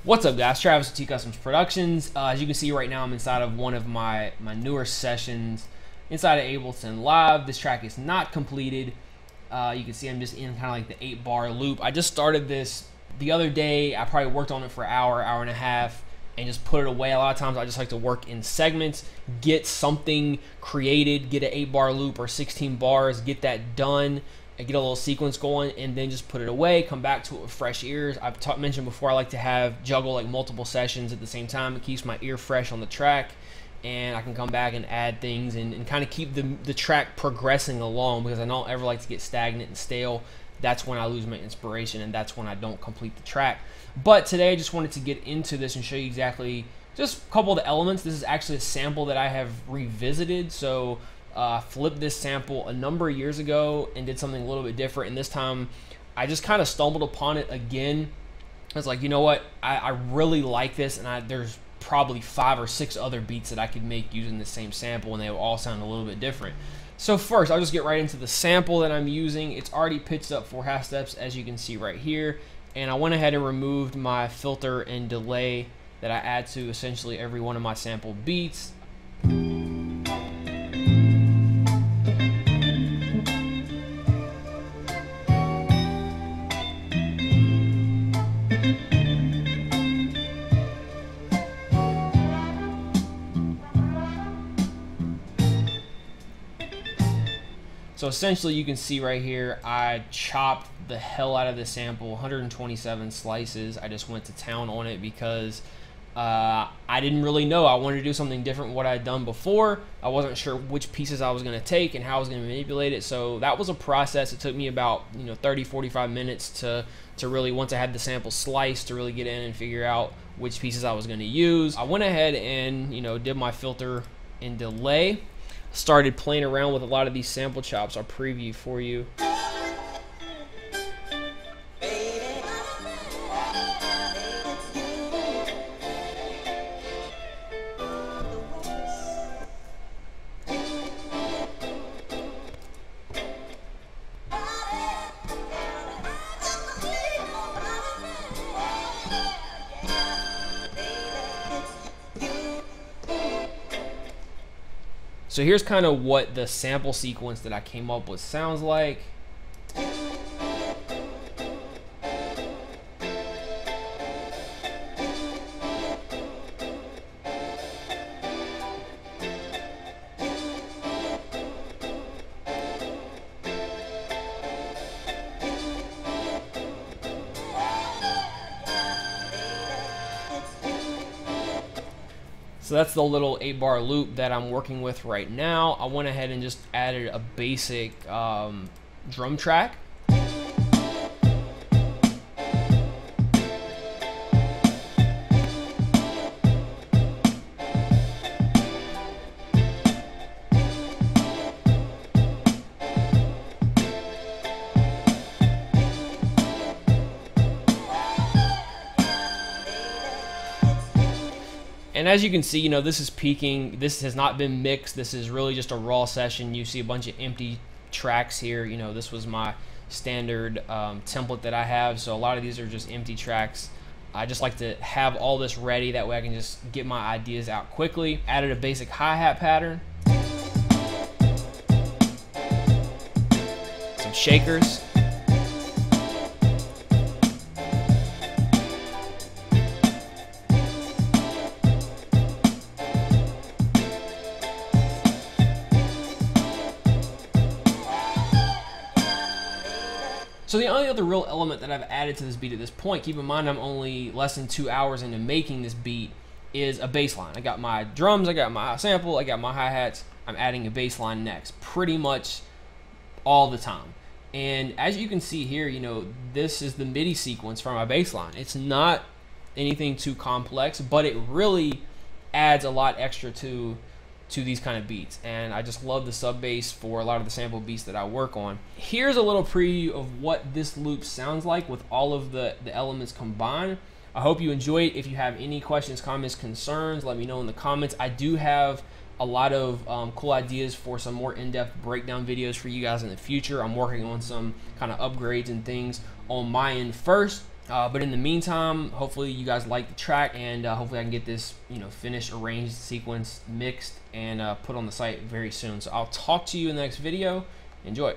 What's up, guys? Travis with TCustomz Productionz. As you can see right now, I'm inside of one of my newer sessions inside of Ableton Live. This track is not completed. You can see I'm just in kind of like the 8-bar loop. I just started this the other day. I probably worked on it for an hour and a half, and just put it away. A lot of times I just like to work in segments, get something created, get an 8-bar loop or 16 bars, get that done, and get a little sequence going, and then just put it away, come back to it with fresh ears. I've mentioned before, I like to juggle like multiple sessions at the same time. It keeps my ear fresh on the track, and I can come back and add things and kind of keep the track progressing along, because I don't ever like to get stagnant and stale. That's when I lose my inspiration, and that's when I don't complete the track. But today I just wanted to get into this and show you exactly just a couple of the elements. This is actually a sample that I have revisited. So flipped this sample a number of years ago and did something a little bit different, and this time I just kind of stumbled upon it again. I was like, you know what, I really like this, and there's probably 5 or 6 other beats that I could make using the same sample, and they will all sound a little bit different. So first, I'll just get right into the sample that I'm using. It's already pitched up 4/2 steps, as you can see right here, and I went ahead and removed my filter and delay that I add to essentially every one of my sample beats. So essentially, you can see right here, I chopped the hell out of the sample, 127 slices. I just went to town on it because I didn't really know. I wanted to do something different from what I had done before. I wasn't sure which pieces I was going to take and how I was going to manipulate it. So that was a process. It took me about 30-45 minutes to really, once I had the sample sliced, to really get in and figure out which pieces I was going to use. I went ahead and did my filter and delay. Started playing around with a lot of these sample chops. I'll preview for you. So here's kind of what the sample sequence that I came up with sounds like. So that's the little 8-bar loop that I'm working with right now. I went ahead and just added a basic drum track. And as you can see, this is peaking. This has not been mixed. This is really just a raw session. You see a bunch of empty tracks here. This was my standard template that I have. So a lot of these are just empty tracks. I just like to have all this ready. That way I can just get my ideas out quickly. Added a basic hi-hat pattern. Some shakers. So the only other real element that I've added to this beat at this point, keep in mind I'm only less than 2 hours into making this beat, is a bass line. I got my drums, I got my sample, I got my hi-hats. I'm adding a bass line next, pretty much all the time. And as you can see here, this is the MIDI sequence for my bass line. It's not anything too complex, but it really adds a lot extra to these kind of beats, and I just love the sub bass for a lot of the sample beats that I work on. Here's a little preview of what this loop sounds like with all of the elements combined. I hope you enjoy it. If you have any questions, comments, concerns, let me know in the comments. I do have a lot of cool ideas for some more in-depth breakdown videos for you guys in the future. I'm working on some kind of upgrades and things on my end first. But in the meantime, hopefully you guys like the track, and hopefully I can get this, finished, arranged, sequenced, mixed, and put on the site very soon. So I'll talk to you in the next video. Enjoy.